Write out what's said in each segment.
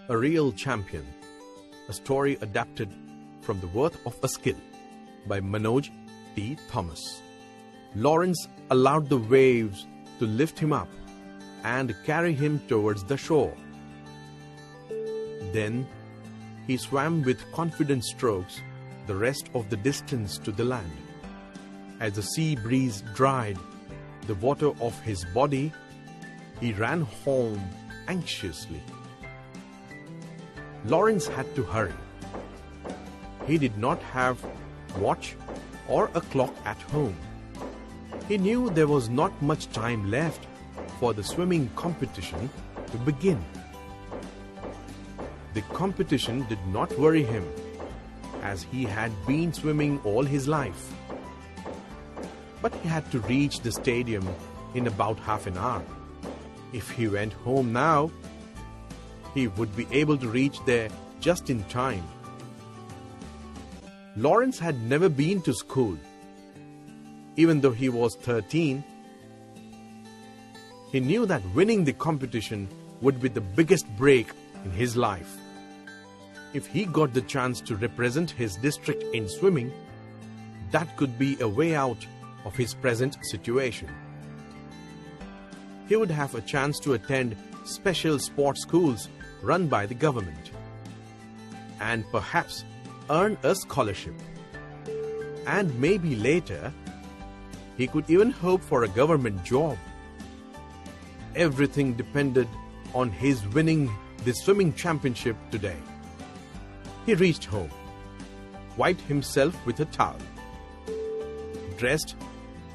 A Real Champion, a story adapted from The Worth of a Skill by Manoj T. Thomas. Lawrence allowed the waves to lift him up and carry him towards the shore. Then he swam with confident strokes the rest of the distance to the land. As the sea breeze dried the water off his body, he ran home anxiously. Lawrence had to hurry. He did not have a watch or a clock at home. He knew there was not much time left for the swimming competition to begin. The competition did not worry him, as he had been swimming all his life. But he had to reach the stadium in about half an hour. If he went home now, he would be able to reach there just in time. Lawrence had never been to school. Even though he was 13, he knew that winning the competition would be the biggest break in his life. If he got the chance to represent his district in swimming, that could be a way out of his present situation. He would have a chance to attend special sports schools run by the government and perhaps earn a scholarship. And maybe later, he could even hope for a government job. Everything depended on his winning the swimming championship today. He reached home, wiped himself with a towel, dressed,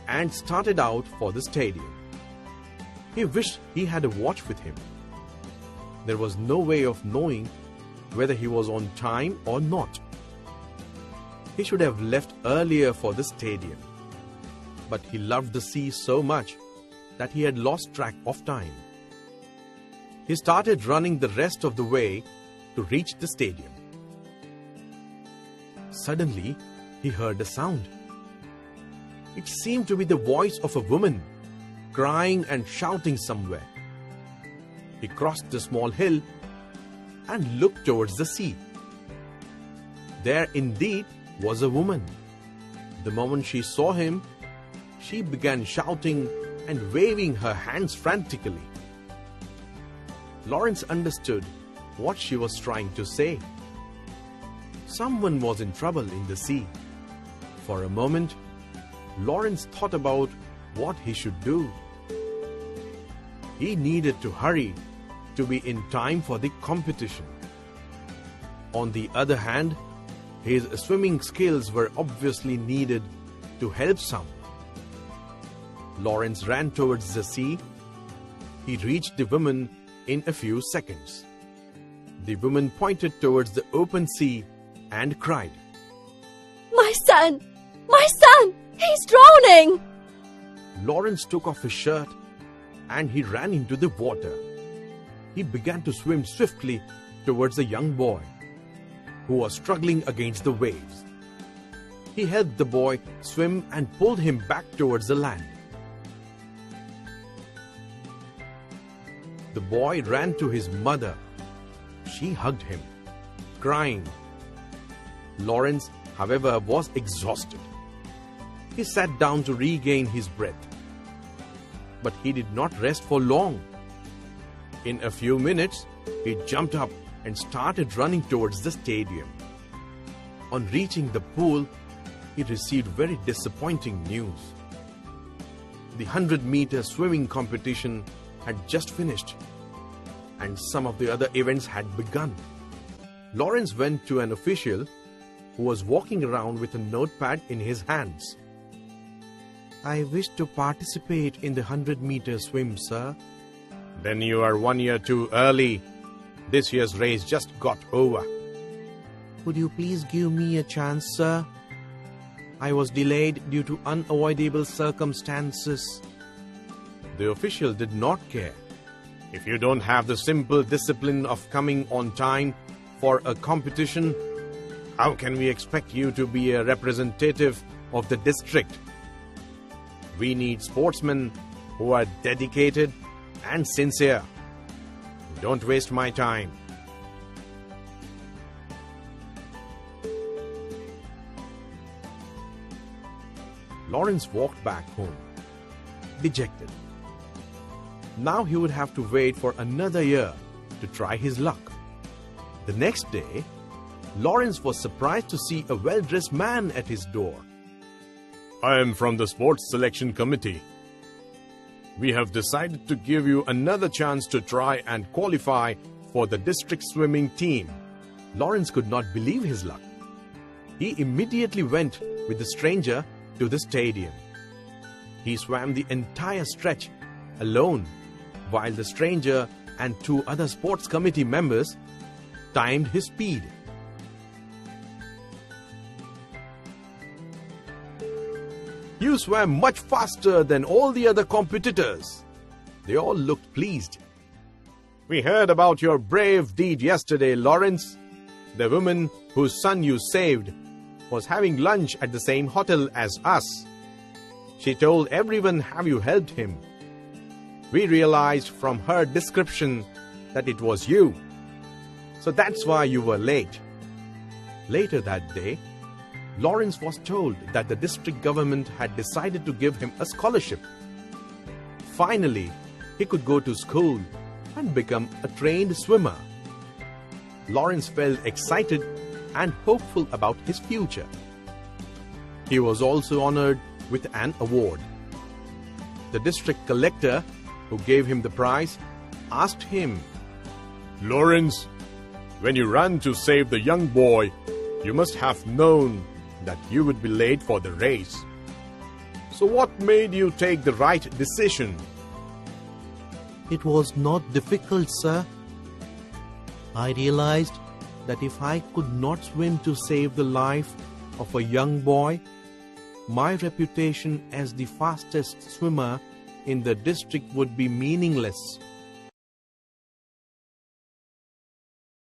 and started out for the stadium. He wished he had a watch with him. There was no way of knowing whether he was on time or not. He should have left earlier for the stadium, but he loved the sea so much that he had lost track of time. He started running the rest of the way to reach the stadium. Suddenly, he heard a sound. It seemed to be the voice of a woman, crying and shouting somewhere. He crossed the small hill and looked towards the sea. There indeed was a woman. The moment she saw him, she began shouting and waving her hands frantically. Lawrence understood what she was trying to say. Someone was in trouble in the sea. For a moment, Lawrence thought about what he should do. He needed to hurry to be in time for the competition. On the other hand, his swimming skills were obviously needed to help some. Lawrence ran towards the sea. He reached the woman in a few seconds. The woman pointed towards the open sea and cried, "My son! My son! He's drowning!" Lawrence took off his shirt and he ran into the water. He began to swim swiftly towards the young boy, who was struggling against the waves. He helped the boy swim and pulled him back towards the land. The boy ran to his mother. She hugged him, crying. Lawrence, however, was exhausted. He sat down to regain his breath. But he did not rest for long. In a few minutes, he jumped up and started running towards the stadium. On reaching the pool, he received very disappointing news. The 100-meter swimming competition had just finished, and some of the other events had begun. Lawrence went to an official who was walking around with a notepad in his hands. "I wish to participate in the 100-meter swim, sir." "Then you are 1 year too early. This year's race just got over." "Would you please give me a chance, sir? I was delayed due to unavoidable circumstances." The official did not care. If you don't have the simple discipline of coming on time for a competition, how can we expect you to be a representative of the district? We need sportsmen who are dedicated and sincere. Don't waste my time. Lawrence walked back home, dejected. Now he would have to wait for another year to try his luck. The next day, Lawrence was surprised to see a well-dressed man at his door. I am from the Sports Selection Committee. We have decided to give you another chance to try and qualify for the district swimming team. Lawrence could not believe his luck. He immediately went with the stranger to the stadium. He swam the entire stretch alone, while the stranger and 2 other sports committee members timed his speed. You swam much faster than all the other competitors. They all looked pleased. We heard about your brave deed yesterday, Lawrence. The woman whose son you saved was having lunch at the same hotel as us. She told everyone how you helped him. We realized from her description that it was you. So that's why you were late. Later that day, Lawrence was told that the district government had decided to give him a scholarship. Finally, he could go to school and become a trained swimmer. Lawrence felt excited and hopeful about his future. He was also honored with an award. The district collector, who gave him the prize, asked him, Lawrence, when you ran to save the young boy, you must have known that you would be late for the race. So what made you take the right decision? It was not difficult, sir. I realized that if I could not swim to save the life of a young boy, my reputation as the fastest swimmer in the district would be meaningless.